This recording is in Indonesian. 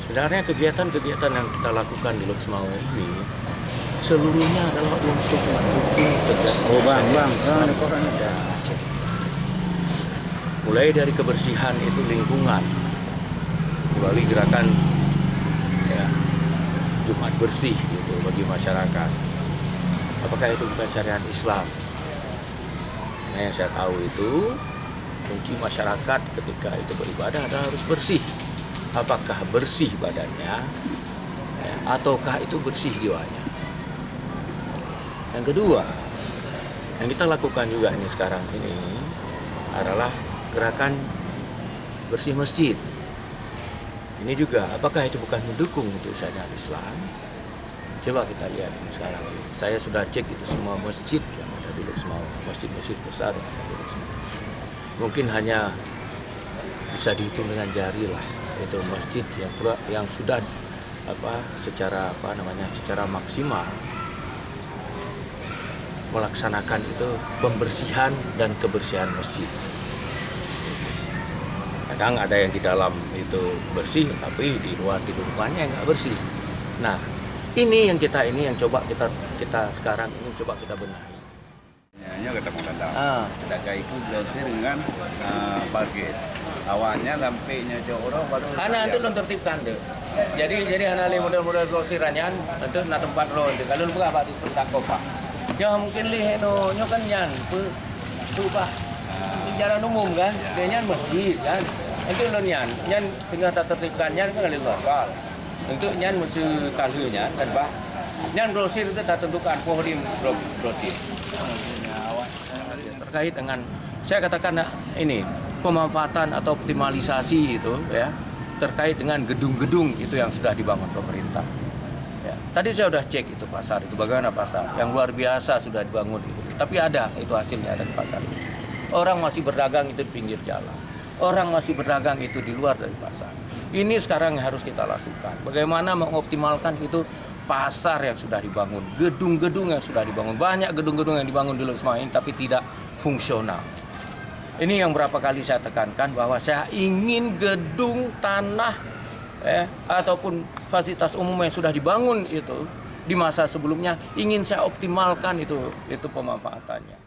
Sebenarnya kegiatan-kegiatan yang kita lakukan di Lok Semau ini seluruhnya adalah untuk mendukung kegiatan Aceh. Mulai dari kebersihan itu lingkungan, melalui gerakan ya, Jumat bersih gitu bagi masyarakat. Apakah itu bukan syariat Islam? Nah, yang saya tahu itu kunci masyarakat ketika itu beribadah adalah harus bersih. Apakah bersih badannya ya, ataukah itu bersih jiwanya? Yang kedua, yang kita lakukan juga ini sekarang ini adalah gerakan bersih masjid. Ini juga, apakah itu bukan mendukung untuk syariat Islam? Coba kita lihat ini sekarang ini. Saya sudah cek itu semua masjid yang ada di Lok Semau, masjid-masjid besar yang ada di Lok Semau. Mungkin hanya bisa dihitung dengan jari lah. Itu masjid yang sudah secara maksimal melaksanakan itu pembersihan dan kebersihan masjid. Kadang ada yang di dalam itu bersih, tapi di luar di lingkungannya nggak bersih. Nah, ini yang coba kita sekarang ini coba kita benahi. Hanya kata itu berarti dengan parkir. Awalnya sampainya Johor baru. Karena itu non tertibkan deh. Jadi hana model-model grosirannya itu na tempat lo. Kalau buka apa di sekitar kota. Ya mungkin lihat no kan nyan pak jalan umum kan, dia nyan masjid kan. Itu lo nyan tinggal tak tertibkan nyan kan ada lokal. Untuk nyan mesti kalunya kan pak. Nyan grosir itu tak tentukan pohon grosir. Terkait dengan saya katakan ini pemanfaatan atau optimalisasi itu ya terkait dengan gedung-gedung itu yang sudah dibangun pemerintah. Ya. Tadi saya sudah cek itu pasar itu bagaimana pasar yang luar biasa sudah dibangun itu. Tapi ada itu hasilnya ada di pasar itu. Orang masih berdagang itu di pinggir jalan. Orang masih berdagang itu di luar dari pasar. Ini sekarang yang harus kita lakukan. Bagaimana mengoptimalkan itu pasar yang sudah dibangun, gedung-gedung yang sudah dibangun. Banyak gedung-gedung yang dibangun di Lok Semau ini tapi tidak fungsional. Ini yang berapa kali saya tekankan bahwa saya ingin gedung tanah ataupun fasilitas umum yang sudah dibangun itu di masa sebelumnya ingin saya optimalkan itu pemanfaatannya.